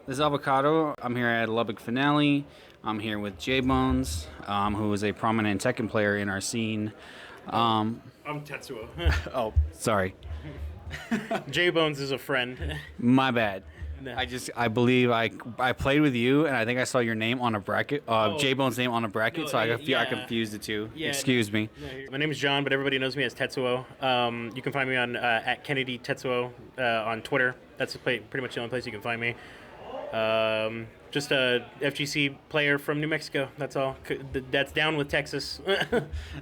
This is Avocado. I'm here at Lubbock Finale. I'm here with J Bones, who is a prominent Tekken player in our scene. I'm Tetsuo. Oh, sorry. J Bones is a friend. My bad. No. I believe I played with you, and I think I saw your name on a bracket, J Bones' name on a bracket, No, so I yeah. confused the two. Yeah, Excuse me. My name is John, but everybody knows me as Tetsuo. You can find me on at Kennedy Tetsuo on Twitter. That's pretty much the only place you can find me. Just a FGC player from New Mexico. That's all. That's down with Texas.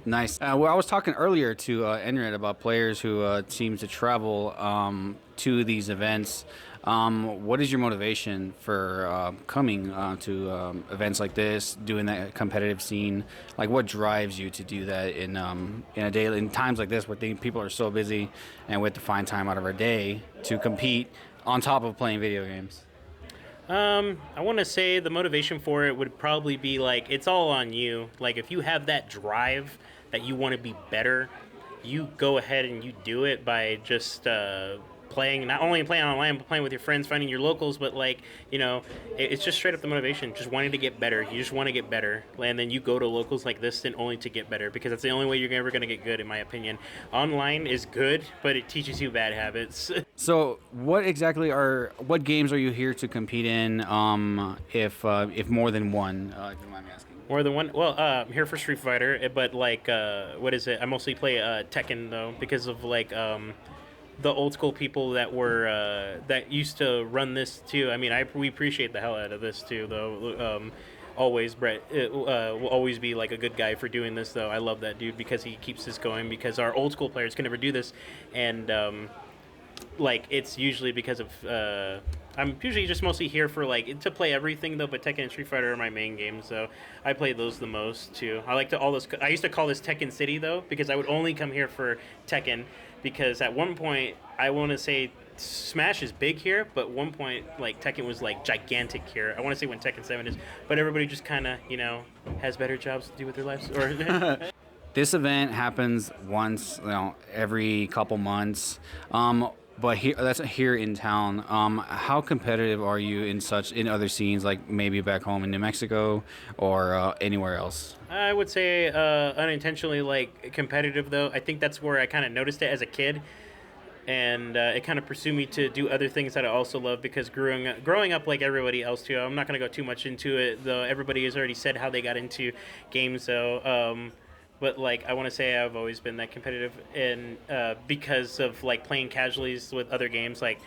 Nice. Well, I was talking earlier to Enrit about players who seem to travel to these events. What is your motivation for coming to events like this, doing that competitive scene? Like, what drives you to do that in a day, in times like this where people are so busy, and we have to find time out of our day to compete on top of playing video games? I want to say the motivation for it would probably be like, it's all on you. Like, if you have that drive that you want to be better, you go ahead and you do it by just playing, not only playing online, but playing with your friends, finding your locals. But like, it's just straight up the motivation, just wanting to get better. You just want to get better, and then you go to locals like this and only to get better, because that's the only way you're ever going to get good, in my opinion. Online is good, but it teaches you bad habits. So, what games are you here to compete in? If more than one, if you mind me asking. More than one? Well, I'm here for Street Fighter, but like, what is it? I mostly play Tekken though, because of like the old school people that were that used to run this too. I mean, we appreciate the hell out of this too, though. Always, Brett will always be like a good guy for doing this, though. I love that dude because he keeps this going. Because our old school players can never do this, and like, it's usually because of I'm usually just mostly here for like to play everything though, but Tekken and Street Fighter are my main games, so I play those the most too. I used to call this Tekken City though, because I would only come here for Tekken, because at one point I want to say Smash is big here, but at one point like Tekken was like gigantic here. I want to say when Tekken 7 is, but everybody just kind of has better jobs to do with their lives. Or This event happens once, every couple months. But that's here in town. How competitive are you in other scenes, like maybe back home in New Mexico or anywhere else? I would say unintentionally like competitive though. I think that's where I kind of noticed it as a kid, and it kind of pursued me to do other things that I also love, because growing up like everybody else too. I'm not going to go too much into it though. Everybody has already said how they got into games though. But like, I want to say I've always been that competitive, and because of like playing casually with other games, like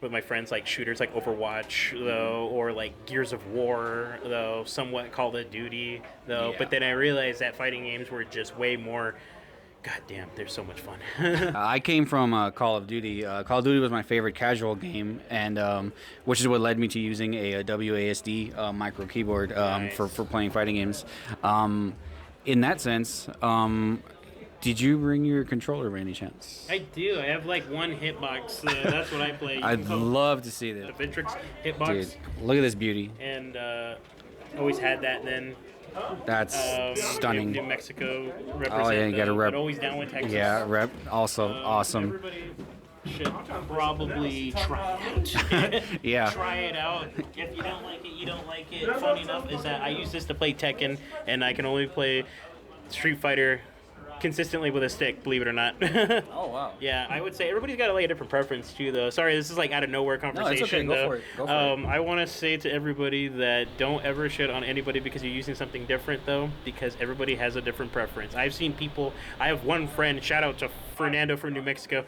with my friends, like shooters like Overwatch though, or like Gears of War though, somewhat Call of Duty though. Yeah. But then I realized that fighting games were just way more. God damn, they're so much fun. I came from Call of Duty. Call of Duty was my favorite casual game, and which is what led me to using a WASD micro keyboard Nice. for playing fighting games. In that sense, did you bring your controller by any chance? I do. I have like one hitbox. That's what I play. I'd love to see The that. Victrix hitbox. Dude, look at this beauty. And always had that then. That's stunning. New Mexico represent. Oh, yeah, you gotta rep. But always down with Texas. Yeah, rep. Also awesome. Everybody should probably try it out. Yeah. Try it out. If you don't like it, you don't like it. Funny enough is that I use this to play Tekken, and I can only play Street Fighter consistently with a stick, believe it or not. Oh, wow. Yeah, I would say everybody's got like a different preference too, though. Sorry, this is like out of nowhere conversation. it's okay. Go though. for it. Go for it. I want to say to everybody that don't ever shit on anybody because you're using something different, though, because everybody has a different preference. I've seen people. I have one friend. Shout out to Fernando from New Mexico.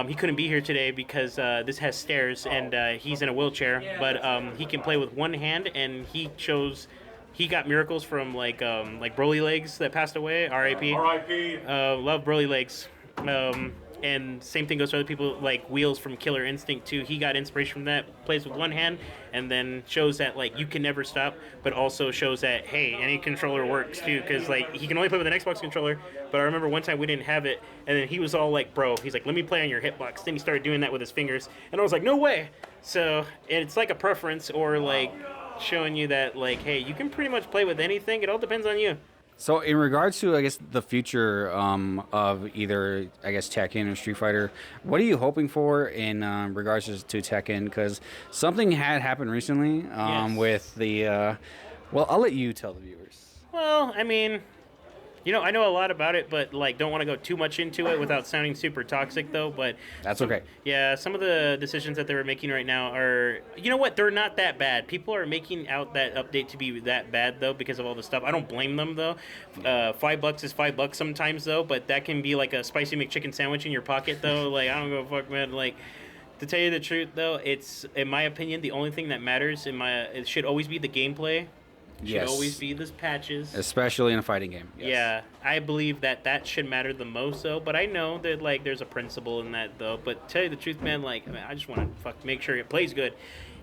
He couldn't be here today because this has stairs, and he's in a wheelchair. But he can play with one hand, and he got miracles from like Broly Legs that passed away. R.I.P. R.I.P. Love Broly Legs. And same thing goes for other people like Wheels from Killer Instinct too. He got inspiration from that. Plays with one hand, and then shows that like you can never stop, but also shows that hey, any controller works too. Because like he can only play with an Xbox controller. But I remember one time we didn't have it, and then he was all like, "Bro," he's like, "Let me play on your hitbox." Then he started doing that with his fingers, and I was like, "No way!" So it's like a preference, or like showing you that like, hey, you can pretty much play with anything. It all depends on you. So in regards to, I guess, the future of either, I guess, Tekken or Street Fighter, what are you hoping for in regards to Tekken? Because something had happened recently Yes. with the. Well, I'll let you tell the viewers. Well, I mean, I know a lot about it, but like, don't want to go too much into it without sounding super toxic, though. But That's okay. yeah, some of the decisions that they were making right now are, you know what? They're not that bad. People are making out that update to be that bad though because of all the stuff. I don't blame them though. $5 is $5 sometimes though, but that can be like a spicy McChicken sandwich in your pocket though. Like, I don't give a fuck, man. Like. To tell you the truth, though, it's in my opinion the only thing that matters. It should always be the gameplay. Should always be the patches. Especially in a fighting game. Yes. Yeah, I believe that should matter the most, though. But I know that like there's a principle in that, though. But to tell you the truth, man, like I just want to make sure it plays good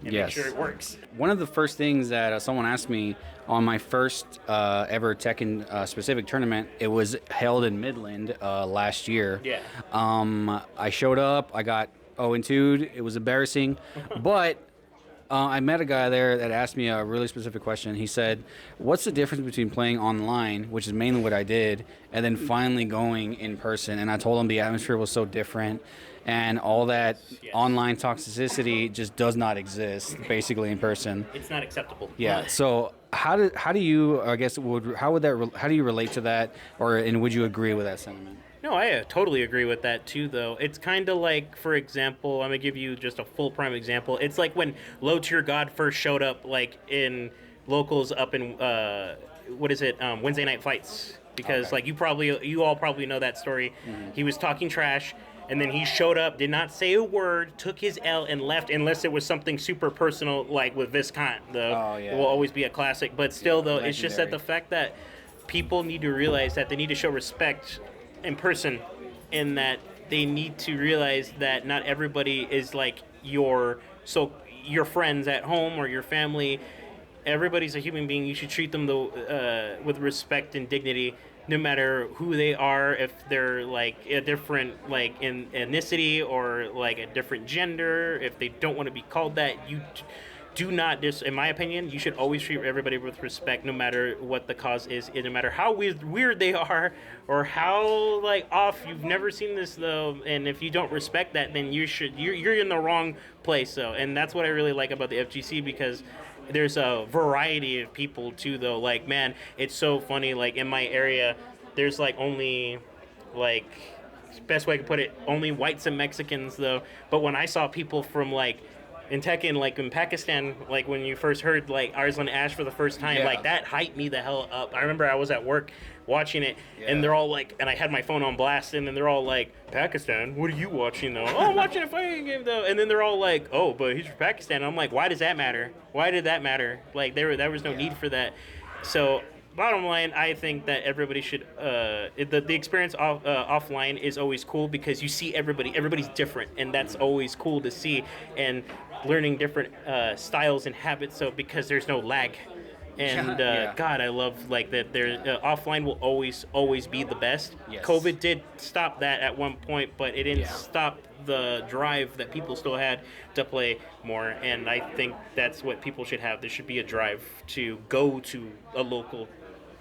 and make sure it works. One of the first things that someone asked me on my first ever Tekken specific tournament, it was held in Midland last year. Yeah. I showed up. I got 0-2'd. It was embarrassing, but I met a guy there that asked me a really specific question. He said, "What's the difference between playing online, which is mainly what I did, and then finally going in person?" And I told him the atmosphere was so different, and all that online toxicity just does not exist, basically in person. It's not acceptable. Yeah. So how do you, I guess, how do you relate to that, and would you agree with that sentiment? No, I totally agree with that too, though. It's kind of like, for example, I'm gonna give you just a full prime example. It's like when Low Tier God first showed up, like in locals up in Wednesday Night Fights, because like you all probably know that story. Mm-hmm. He was talking trash, and then he showed up, did not say a word, took his L, and left, unless it was something super personal, like with Viscount, though. It will always be a classic. But still, though, legendary. It's just that the fact that people need to realize that they need to show respect in person, in that they need to realize that not everybody is like your friends at home or your family. Everybody's a human being. You should treat them with respect and dignity, no matter who they are. If they're like a different like in ethnicity or like a different gender, if they don't want to be called that, you do not in my opinion, you should always treat everybody with respect, no matter what the cause is, no matter how weird they are or how like off. You've never seen this though, and if you don't respect that, then you're in the wrong place. So, and that's what I really like about the FGC, because there's a variety of people too though. Like, man, it's so funny, like in my area there's like only like, best way I could put it, only whites and Mexicans though. But when I saw people from like in Tekken, like in Pakistan, like when you first heard like Arslan Ash for the first time, like that hyped me the hell up. I remember I was at work watching it, and they're all like, and I had my phone on blast, and then they're all like, Pakistan? What are you watching though? Oh, I'm watching a fighting game though. And then they're all like, oh, but he's from Pakistan. And I'm like, why does that matter? Why did that matter? Like there was no need for that. So bottom line, I think that everybody should the experience offline is always cool, because you see everybody's different, and that's always cool to see, and learning different styles and habits, so because there's no lag. And God, I love like that there offline will always be the best. Yes. COVID did stop that at one point, but it didn't stop the drive that people still had to play more. And I think that's what people should have. There should be a drive to go to a local,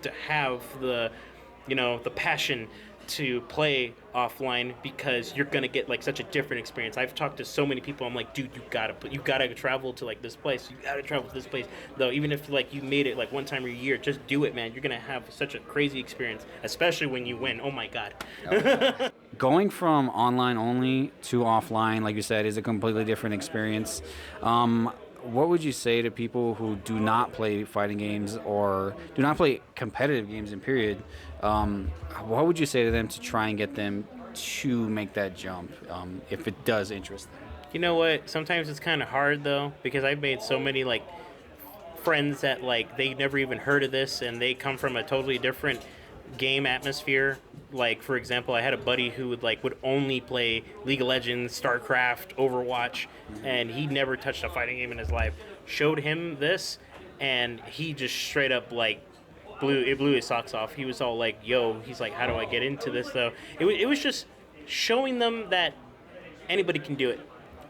to have the passion to play offline, because you're gonna get like such a different experience. I've talked to so many people. I'm like, dude, you gotta travel to like this place. You gotta travel to this place. Though, even if like you made it like one time a year, just do it, man. You're gonna have such a crazy experience, especially when you win. Oh my God. Going from online only to offline, like you said, is a completely different experience. What would you say to people who do not play fighting games or do not play competitive games in period? What would you say to them to try and get them to make that jump, if it does interest them? You know what? Sometimes it's kind of hard though, because I've made so many like friends that like they never even heard of this, and they come from a totally different game atmosphere. Like, for example, I had a buddy who would only play League of Legends, StarCraft, Overwatch, and he never touched a fighting game in his life. Showed him this, and he just straight up like blew his socks off. He was all like, yo, he's like, how do I get into this though? It was just showing them that anybody can do it.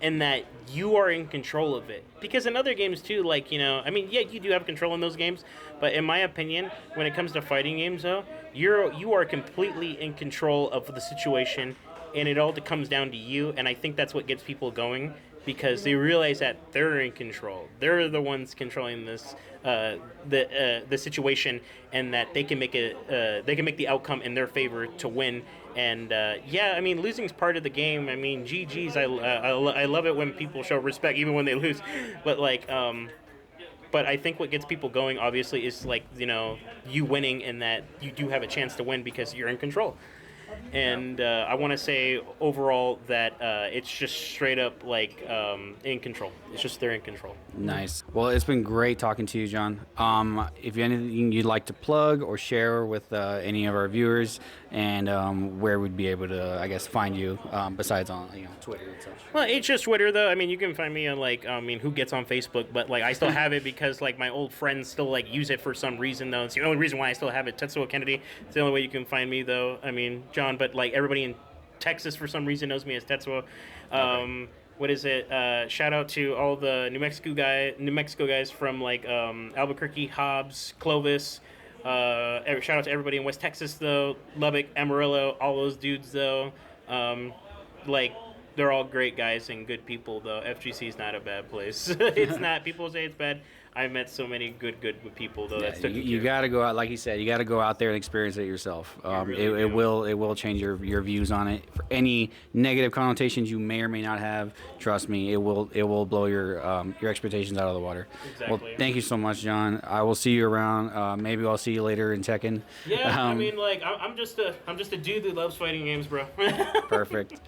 and that you are in control of it. Because in other games too, like, I mean, yeah, you do have control in those games, but in my opinion, when it comes to fighting games though, you are completely in control of the situation, and it all comes down to you. And I think that's what gets people going, because they realize that they're in control. They're the ones controlling this the situation, and that they can make the outcome in their favor to win. And yeah, I mean, losing's part of the game. I mean, GG's. I love it when people show respect even when they lose, but like. But I think what gets people going, obviously, is like you winning, and that you do have a chance to win because you're in control. And I want to say overall that it's just straight up like in control. It's just they're in control. Nice. Well, it's been great talking to you, John. If you have anything you'd like to plug or share with any of our viewers, and where we'd be able to, I guess, find you besides on Twitter and such. Well, it's just Twitter though. I mean, you can find me on who gets on Facebook, but like I still have it because like my old friends still like use it for some reason though. It's the only reason why I still have it. Tetsuo Kennedy. It's the only way you can find me though. I mean, John, but like everybody in Texas for some reason knows me as Tetsuo. Okay. What is it? Shout out to all the New Mexico guys from like Albuquerque, Hobbs, Clovis. Shout out to everybody in West Texas though, Lubbock, Amarillo, all those dudes though. Like they're all great guys and good people though. FGC is not a bad place. It's not. People say it's bad. I've met so many good people though. Yeah, that's you got to go out, like you said. You got to go out there and experience it yourself. It will change your views on it. For any negative connotations you may or may not have, trust me, it will blow your expectations out of the water. Exactly. Well, thank you so much, John. I will see you around. Maybe I'll see you later in Tekken. Yeah, I mean, like I'm just a dude that loves fighting games, bro. Perfect.